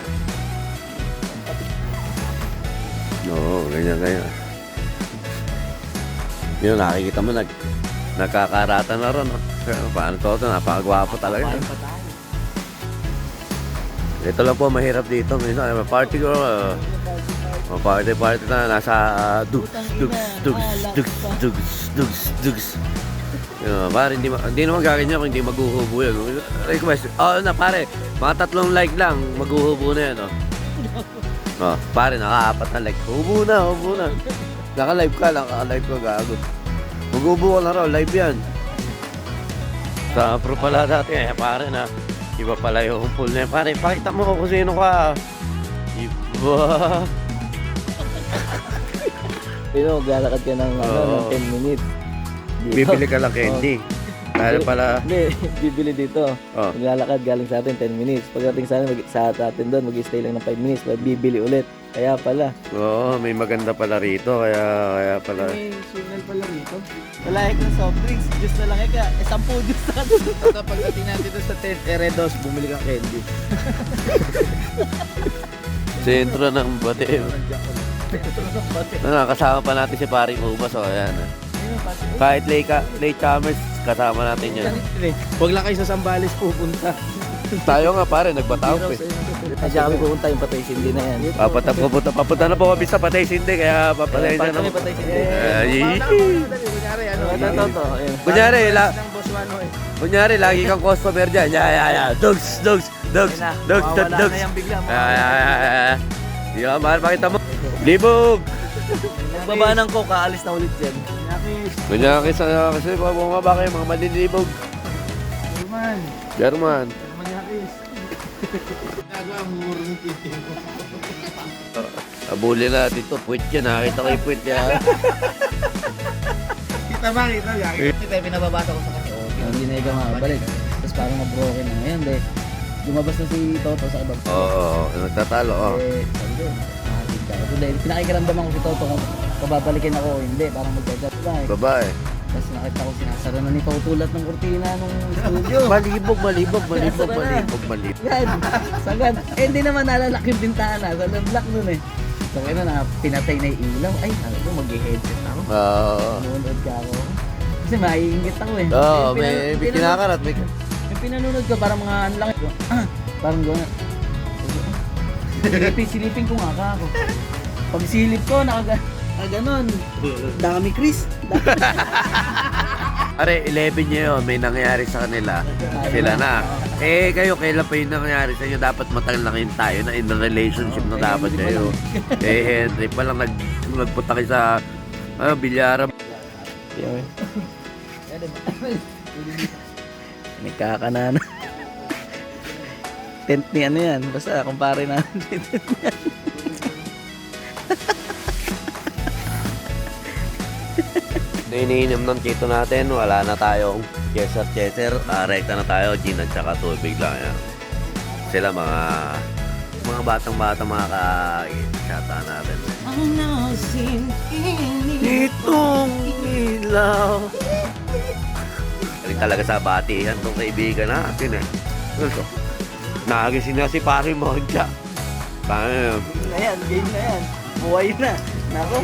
Oo, ganyan. Yun, nakikita mo, nagkakarata na ron. No? Paano Toto, napakagwapo talaga. Kain pa tayo. Ito lang po, mahirap dito. Minsan, party ko, party na, nasa dugs. Pare, hindi naman gaganyan kung hindi maghuhubo yan. Request, pare, mga 3 like lang, maghuhubo na yan. Pare, naka-4 na like. Hubo na. Naka-live ka, gago. Maghuhubo ka na raw, live yan. Sa pro pala dati, pare na, iba pala yung pool na yan. Pare, pakita mo kung sino ka. Iba. Pero maglalakad ka ng, Oo. ng 10 minutes. Dito. Bibili ka lang candy. Dahil pala, Hindi, bibili dito. Oh. Maglalakad galing sa atin 10 minutes. Pagdating sa atin doon, mag-stay lang ng 5 minutes. Bibili ulit. Kaya pala. oo, may maganda pala rito. Kaya pala. May signal pala rito. Malahik ng soft drinks. Juice na lang eka. 10 juice na doon. Toto, pagdating natin doon sa 10 Eredos, bumili kang candy. Sentro ng Bateo. Kasama pa natin si paring Ubas. Ayan. Kahit late comers, kasama natin yan. Huwag lang kayo sa Sambales pupunta. Tayo nga pare, nagbataw pa eh. Ay, siya kami pupunta yung Patay Sindi na yan. Papunta na po kami sa Patay Sindi, kaya papalayin na Kami naman. Patay Sindi. Kunyari, Ito. Kunyari, lagi kang customer dyan. Dogs. Mawala na yan bigla. Di ba, mahal, pakita mo. Libog! Magbaba ng coke, aalis na ulit yan. Kunyari, kasi bumaba kayo, mga malilibog. German. Abuli na dito, puwit yan. Nakita ko yung puwit yan. Kita ba? Kita ba? Ito yung pinababasa ko sa kanya. Hindi na ikaw makabalik. Tapos parang na-broken na ngayon. De, lumabas na si Toto sa ibang. Oo, nagtatalo. Oh. Sabi ko, nakakit ka. So, dahil pinakikiramdaman ko si Toto kung pababalikin ako o hindi. Parang magdadap ba eh. Babae. Tapos nakita ko sinasara na ni Toto tulad ng kurtina nung studio. Malibog. Yan, sagad. Eh, hindi naman nalalak yung bintana. Sa lock nun eh. So, kaya na pinatay na yung ilaw. Ay, sabi ko, mag-headset ako. Oo. Nanonood ka ako. Kasi maiingit ako eh. Oo, Yung may kinakarat. May... Yung pinanonood ko, parang mga ano lang. Parang gano'n. Silipin ko nga ka ako. Pag silip ko, nakaganon. Dami Chris. Are, 11 niya yun. May nangyari sa kanila. Sila na. Eh, kayo, kailan pa yung nangyari sa inyo? Dapat matalakin tayo na in a relationship na dapat kayo. Eh, Henry pa lang nagpunta kayo sa bilyara. Nagkakanana. Tent ni ano yan. Basta kumpare natin. Iniinom ng chito natin, wala na tayong chaser. Rekta na tayo, gin at saka tubig lang yan. Sila mga batang-bata mga ka-chata natin. Itong ilaw. Galing talaga sa batihan tong kaibigan natin eh. Gusto. Nagising na si Pari Monja. Tayo. Ayan, game na yan. Buhay na. Nako.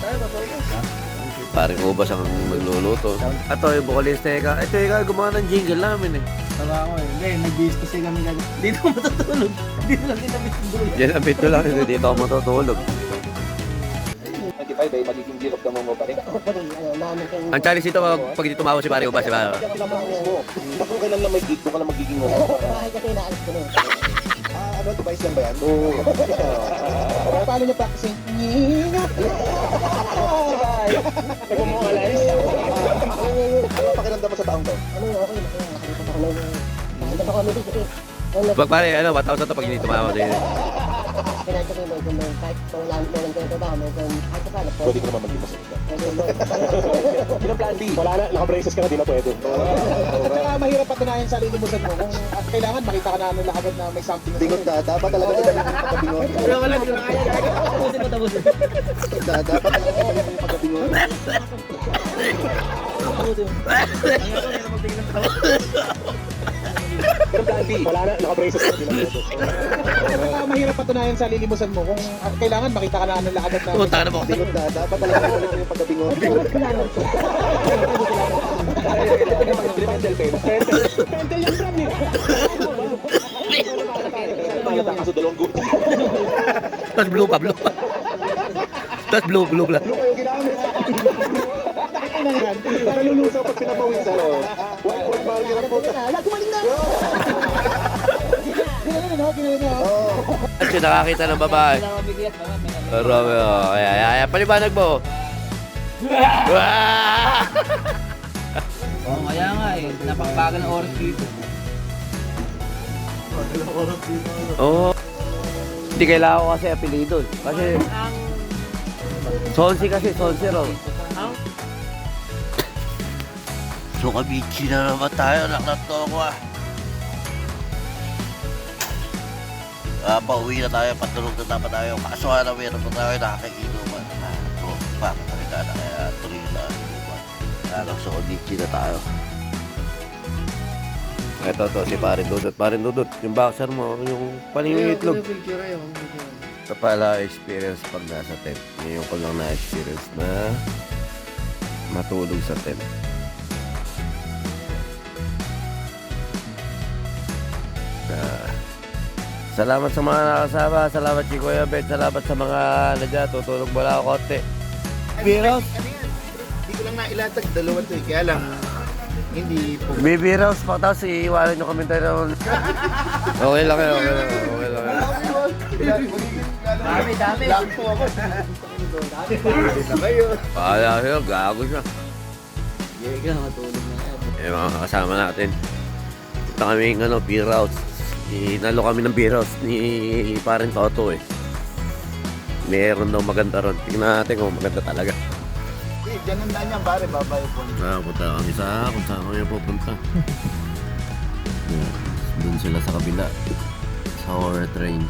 Tayo ba tayo? Paring ubas ang nagluluto. Ito yung vocalista ka. Ito yung gumawa ng jingle namin eh. Tama ako eh. Hindi, nag-biis kasi kami gano'n. Dito ako matutulog. Dito lang kita bitulog. Yan ang bito lang. Dito ako matutulog. 25 ay magiging deal of the mongo pa rin. Ang challenge dito pag dito tumawa si Pari ubas. Diba? Kung kailan lang may gig, doon ka lang magiging mongo. Kasi naalis ko na. Ano, device lang ba yan? Oo. Paano niya practicing? Nagmamakalayos. Ano pakiramdam mo sa taong to? Ano, okay. Nakalipat ako ng... Nakalipat ako ng... Pag pare, 1,000 to pag hindi tumawa din. Kailangan ko may kahit wala nang ganito ba, may kahit pa na Pwede ko naman maging masakit. Bilang plan B. Wala na, naka-braces ka na, di na pwede. At saka mahirap patunayan sa lilimusan mo kung at kailangan makita ka na ano na agad na may something. Bingot ka, dapat talaga ito yung pagkabingot. Wala, hindi na kaya. Tapusin mo. Dapat talaga ito yung pagkabingot. Bilang plan B. Wala na, naka-braces ka, di na pwede. At saka mahirap patunayan sa lilimusan mo kung at kailangan makita ka na ano na agad na. Puta ka na mo. Bingot ka, dapat talaga ito yung pagkabingot. Mental pain. Mental yung brand eh. Pangatang kaso dalawang gusto. Tapos blue pa. Tapos blue lang. Ano kayo ginamit? Ano yan? Nalulusaw pag pinapawin sa loob. White marker ang puta. Gumaling na! Ginawa na, ginawa na. Kasi nakakita ng babae. Romeo. Ay, paliwanag mo. Oo, kaya nga eh. Napakbagal ng oras dito. Oo. Hindi kailangan ko kasi apelido. Kasi Sonsi raw. So kabichi na naman tayo. Naknato ko ah. Pauwi na tayo. Patulog na naman tayo. Kaso na meron pa tayo nakakainuman. So, bakit nakita na kaya tuloy na inuman. So kabichi na tayo. Ito to, si Parin Dudut. Yung boxer mo, yung paninigitlog. Ito pala experience pag nasa tent. Ngayon ko lang na-experience na matulog sa tent. Salamat sa mga nakasama. Salamat si Kuya Bet. Salamat sa mga nadya. Tutulog mo lang ako konti. Biros? Hindi ko lang nailatag. Dalawa to eh. Kaya lang, hindi po. Baby Rose, tapos iiwanan nyo kami tayo. Okay lang yun. Dami. Lang po ako. Kaya yun, gago siya. Yega, matulog na yan. Eh, mga kasama natin. Ito kami beer house. Inalo kami ng beer house ni Parang Toto eh. Meron daw maganda ron. Tingnan natin kung maganda talaga. Eh, ganun na niyan pare, babayo po. Punta kami kung saan kami pupunta. Doon sila sa kabila. Sa horror train.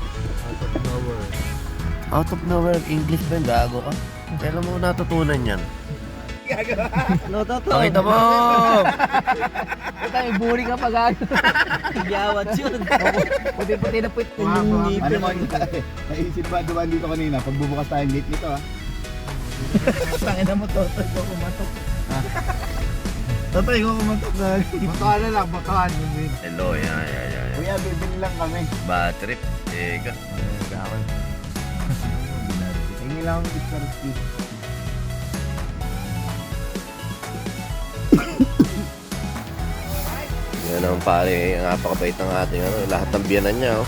Out of nowhere. English ba yun? Gago ka? Kailan mo natutunan yan? No, Toto. Pakita mo! Tayo, buri ka pag ano. Giyawat yun. Puti-puti na puti yung ngipin. Ano mo, naisip ba dumaan dito kanina, pagbubukas tayo gate nito ah. Tangin na mo, Toto. Ikaw kumatok. Toto, ikaw kumatok na. Bakahan na lang, bakahan. Hello, yan. Kuya, bibili lang kami. Bad trip. Teka. Hingi lang akong Mr. Steve. Yan ang pare, napakabait ng ating lahat ng biyanan niya. Oh.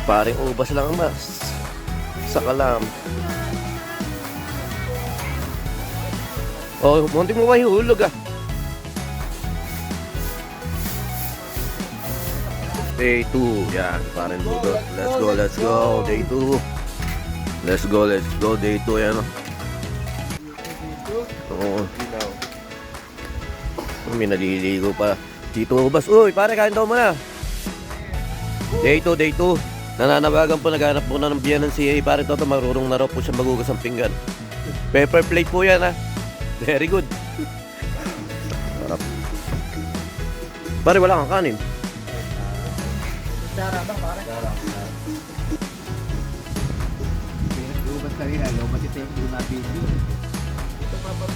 Paring ubas lang ang mas. Sa kalam. Oh, munti mo ba ihulog ah? Day 2, yan, paring budot. Let's go, day 2. Let's go, day 2, yan oh. Oo. May naliligo pa. Dito ubas. Uy, pare, kain daw muna. Day 2. Nananabagan po, naghanap po na ng biyanan si pare Toto. Marurong na raw po siya magugas ng pinggan. Pepper plate po yan ha. Very good. Sarap. Pare, wala kang kanin. Dara ba, pare? Lubat kanina, lubat ito yung video. Ito pa ba?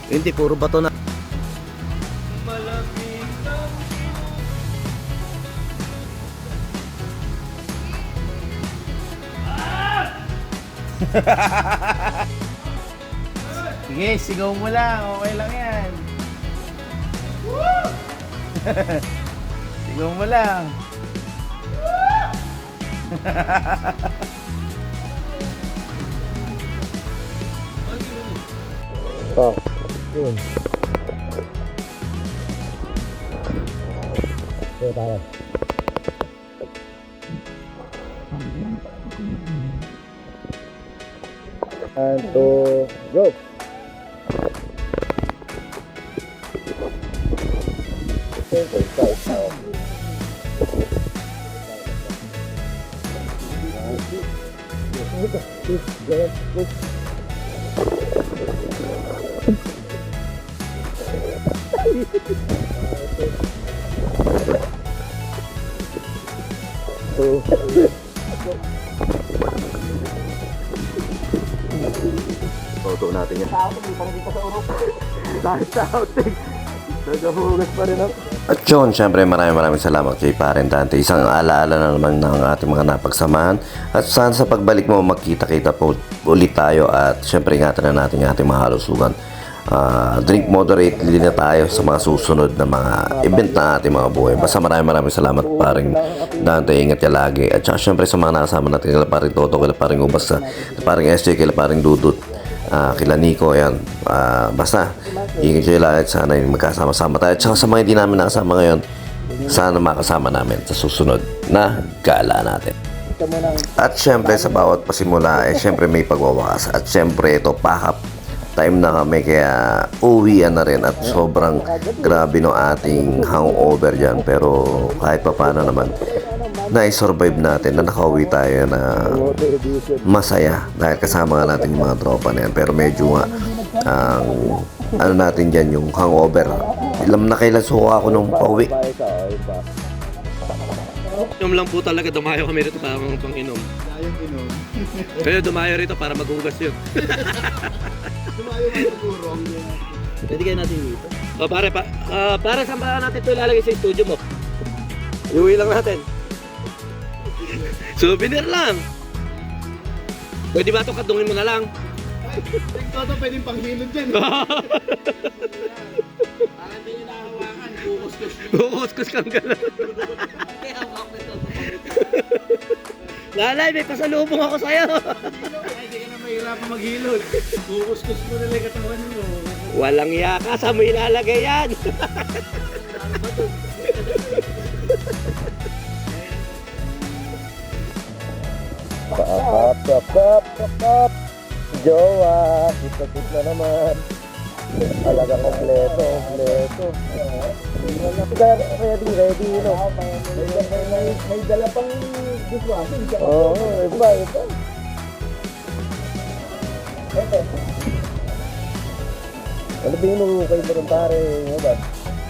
Hindi, puro bato na. Sige, sigaw mo lang. Okay lang yan. Sigaw mo lang. Oh, Yun. okay, tayo. And to go. Toto natin yan. Kahit sa outing, nagahugas pa rin ako. At yun, syempre maraming salamat kay Parent Dante. Isang alaala na naman ng ating mga napagsamahan. At sana sa pagbalik mo, magkita-kita po ulit tayo. At syempre ingatan na natin yung ating mga halusugan. Drink moderately na tayo sa mga susunod na mga event na ating mga buhay. Basta maraming salamat Pareng Dante, ingat ka lagi. At saka syempre sa mga nakasama natin, kila Pareng Toto, kila Pareng Ubas, kila Pareng SJ, kila Pareng Dudut, kila Nico, ayan. Basta ingat kayo lahat, sana yung magkasama-sama tayo. At saka sa mga hindi namin nakasama ngayon, sana makasama namin sa susunod na gala natin. At syempre sa bawat pasimula, syempre may pagwawakas. At syempre ito, pakap time na kami, kaya uwian na rin. At sobrang grabe no ating hangover dyan, pero kahit pa paano naman na-survive natin, na nakauwi tayo na masaya dahil kasama nga natin yung mga tropa na yan. Pero medyo nga ano natin dyan, yung hangover, ilam na kailan suka ako nung pauwi. Inom lang po talaga, dumayo kami rito para pang-inom. Dayang inom. Kaya dumayo rito para maghugas yun. Dumayo ka siguro. Pwede kayo natin dito. O pare, para saan ba natin ito ilalagay sa studio mo? Iuwi lang natin. Souvenir lang. Pwede ba ito kadungin mo na lang? Toto, pwedeng panghilod dyan. Kukuskus kang gano'n. Lalay, may pasalubong ako sa'yo. Hindi ka na mahirapan maghilod. Kukuskus mo na lang katawan mo. Walang yaka, saan mo ilalagay yan? Kap. Jowa, kita na naman. Talaga kompleto. Ready, no? May dala pang dishwashing. Oo, iba. Ano ba yung kay mo rin pare? Ano ba?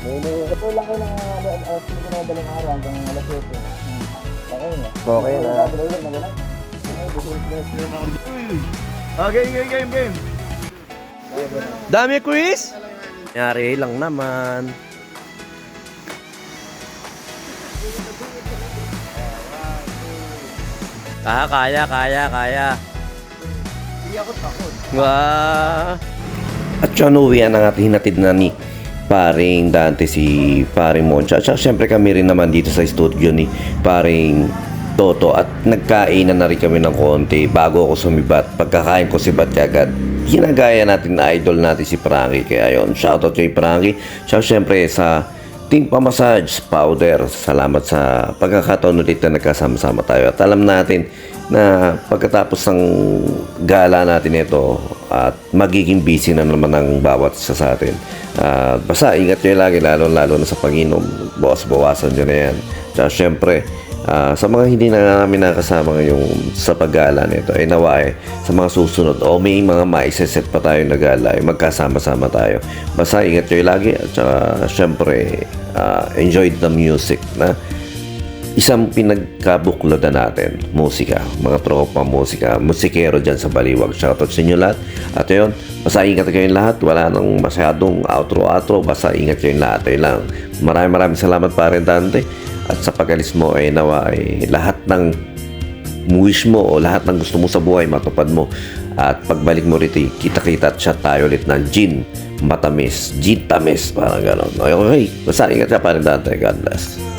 Ito lang kayo ng dalang araw hanggang alas 8. Okay na. Okay na. Okay, game. Dami quiz? Yari lang naman. Kaya. Hindi ako takot. Wah. At yun, uwian ang ating hinatid na ni paring Dante si paring Moncha. At syempre kami rin naman dito sa studio ni paring Toto. At nagkainan na rin kami ng konti bago ako sumibat. Pagkakain ko sibat kagad. Ginagaya natin na idol natin si Frankie. Kaya yun, shoutout kay Frankie. Syempre sa Team Pamassage Powder. Salamat sa pagkakataon ulit na nagkasama-sama tayo. At alam natin na pagkatapos ng gala natin ito at magiging busy na naman ng bawat isa sa atin. Basta ingat nyo lagi lalo na sa pag-inom. Bawasan nyo na yan. Tsaka syempre sa mga hindi na namin nakasama ngayong sa paggala nito ay nawa sa mga susunod o may mga maiseset pa tayo na gala ay magkasama-sama tayo. Basta ingat nyo lagi at saka syempre enjoy the music na isang pinagkabukladan natin, musika, mga tropa musika, musikero dyan sa Baliwag. Shoutout sa inyo lahat. At yun, basta ingat kayong lahat. Wala nang masyadong outro. Basta ingat kayong lahat. Ayun lang. Maraming salamat pare Dante. At sa pag-alis mo ay nawa ay lahat ng wish mo o lahat ng gusto mo sa buhay matupad mo. At pagbalik mo rito, kita-kita at chat tayo ulit ng gin matamis, gin tamis, parang gano'n. Okay, basta ingat ka pare Dante. God bless.